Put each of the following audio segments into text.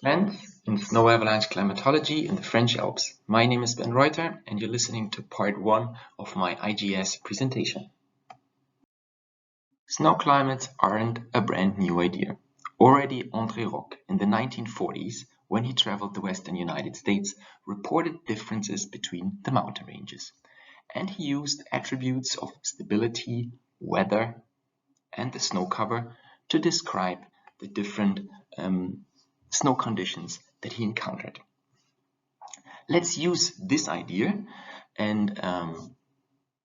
Trends in snow avalanche climatology in the French Alps. My name is Ben Vercher and you're listening to part 1 of my IGS presentation. Snow climates aren't a brand new idea. Already André Roch in the 1940s, when he traveled the western United States, reported differences between the mountain ranges. And he used attributes of stability, weather, and the snow cover to describe the different snow conditions that he encountered. Let's use this idea and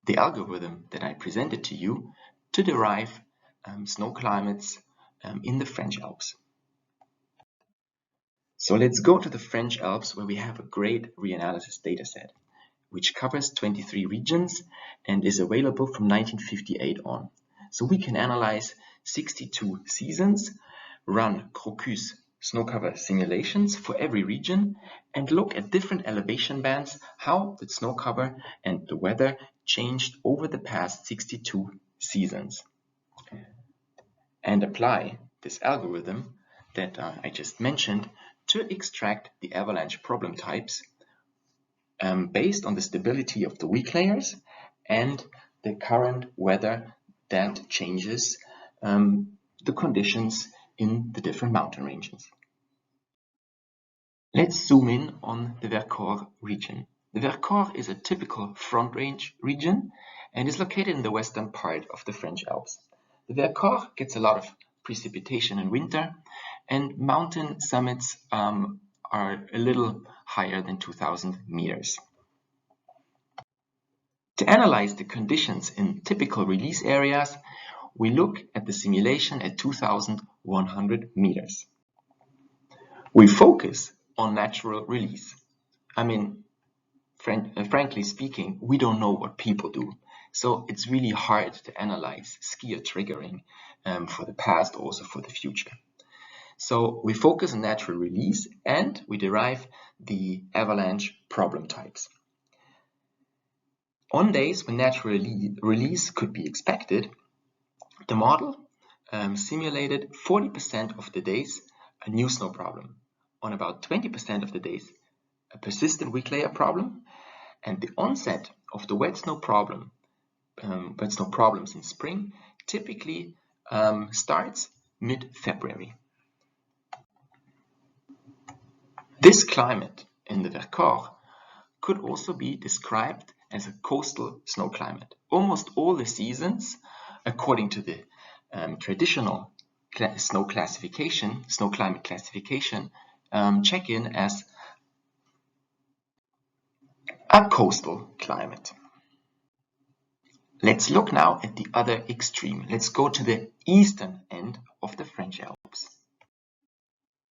the algorithm that I presented to you to derive snow climates in the French Alps. So let's go to the French Alps, where we have a great Reanalysis dataset, which covers 23 regions and is available from 1958 on. So we can analyze 62 seasons, run Crocus snow cover simulations for every region, and look at different elevation bands, how the snow cover and the weather changed over the past 62 seasons. And apply this algorithm that I just mentioned to extract the avalanche problem types based on the stability of the weak layers and the current weather that changes the conditions in the different mountain ranges. Let's zoom in on the Vercher region. The Vercher is a typical front range region and is located in the western part of the French Alps. The Vercher gets a lot of precipitation in winter, and mountain summits are a little higher than 2,000 meters. To analyze the conditions in typical release areas, we look at the simulation at 2,100 meters. We focus on natural release. I mean, frankly speaking, we don't know what people do. So it's really hard to analyze skier triggering for the past, also for the future. So we focus on natural release and we derive the avalanche problem types. On days when natural release could be expected, the model simulated 40% of the days a new snow problem. On about 20% of the days, a persistent weak layer problem, and the onset of the wet snow problems in spring typically starts mid-February. This climate in the Vercher could also be described as a coastal snow climate. Almost all the seasons, according to the traditional snow climate classification, check in as a coastal climate. Let's look now at the other extreme. Let's go to the eastern end of the French Alps.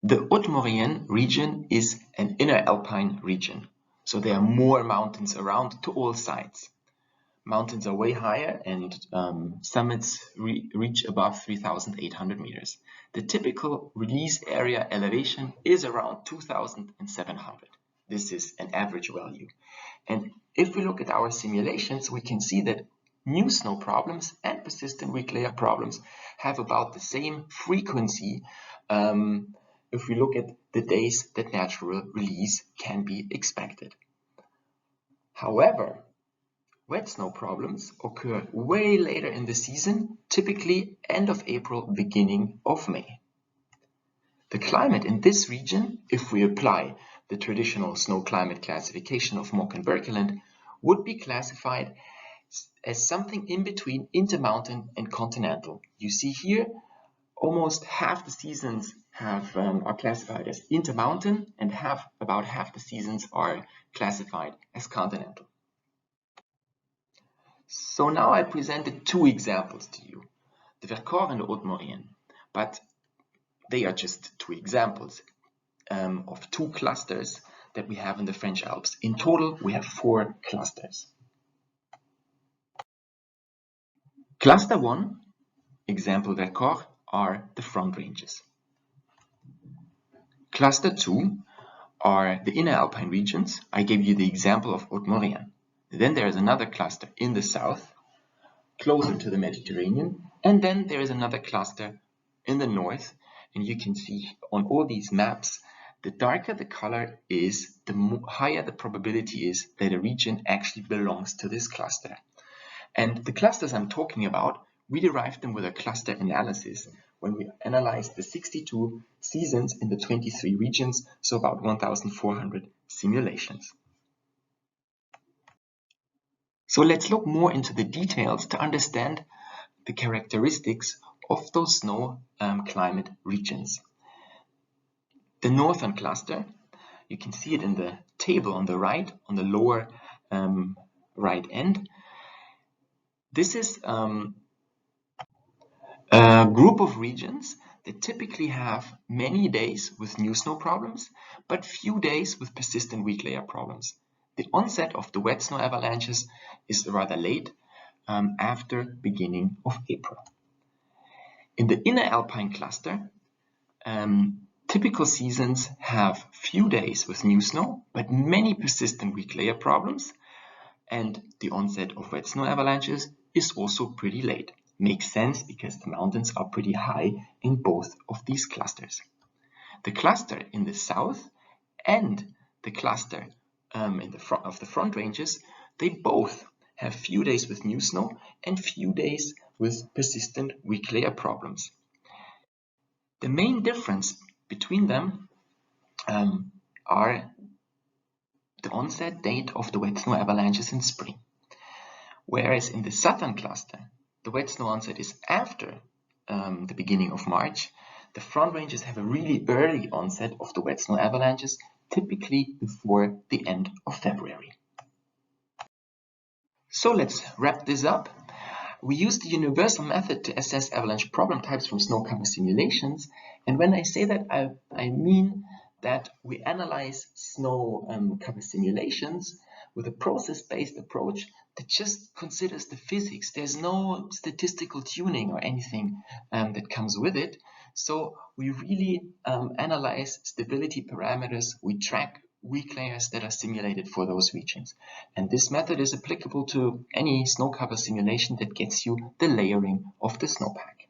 The Haute-Maurienne region is an inner Alpine region, so there are more mountains around to all sides. Mountains are way higher and summits reach above 3,800 meters. The typical release area elevation is around 2,700. This is an average value. And if we look at our simulations, we can see that new snow problems and persistent weak layer problems have about the same frequency if we look at the days that natural release can be expected. However, wet snow problems occur way later in the season, typically end of April, beginning of May. The climate in this region, if we apply the traditional snow climate classification of Mock and Birkeland, would be classified as something in between intermountain and continental. You see here, almost half the seasons are classified as intermountain and about half the seasons are classified as continental. So now I presented two examples to you, the Vercher and the Haute-Maurienne, but they are just two examples of two clusters that we have in the French Alps. In total, we have 4 clusters. Cluster 1, example Vercher, are the front ranges. Cluster 2 are the inner Alpine regions. I gave you the example of Haute-Maurienne. Then there is another cluster in the south, closer to the Mediterranean, and then there is another cluster in the north, and you can see on all these maps The darker the color is, the higher the probability is that a region actually belongs to this cluster. And the clusters I'm talking about, we derived them with a cluster analysis when we analyzed the 62 seasons in the 23 regions, so about 1,400 simulations. So let's look more into the details to understand the characteristics of those snow climate regions. The northern cluster, you can see it in the table on the right, on the lower right end. This is a group of regions that typically have many days with new snow problems, but few days with persistent weak layer problems. The onset of the wet snow avalanches is rather late, after beginning of April. In the inner Alpine cluster, typical seasons have few days with new snow, but many persistent weak layer problems, and the onset of wet snow avalanches is also pretty late. Makes sense because the mountains are pretty high in both of these clusters. The cluster in the south and the cluster in the front of the front ranges, they both have few days with new snow and few days with persistent weak layer problems. The main difference between them are the onset date of the wet snow avalanches in spring. Whereas in the southern cluster, the wet snow onset is after the beginning of March, the front ranges have a really early onset of the wet snow avalanches, typically before the end of February. So let's wrap this up. We use the universal method to assess avalanche problem types from snow cover simulations. And when I say that, I mean that we analyze snow cover simulations with a process-based approach that just considers the physics. There's no statistical tuning or anything that comes with it. So we really analyze stability parameters. We track weak layers that are simulated for those regions. And this method is applicable to any snow cover simulation that gets you the layering of the snowpack.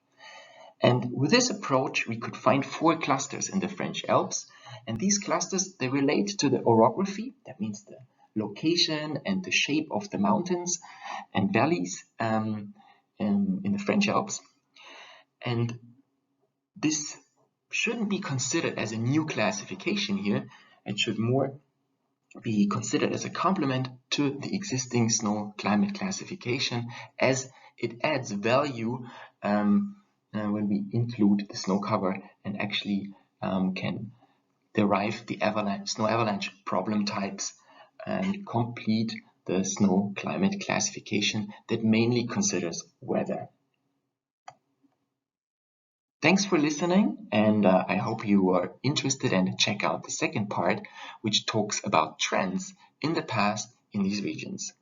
And with this approach, we could find 4 clusters in the French Alps. And these clusters, they relate to the orography, that means the location and the shape of the mountains and valleys in the French Alps. And this shouldn't be considered as a new classification here. It should more be considered as a complement to the existing snow climate classification, as it adds value when we include the snow cover and actually can derive the snow avalanche problem types and complete the snow climate classification that mainly considers weather. Thanks for listening, and I hope you are interested and check out the second part, which talks about trends in the past in these regions.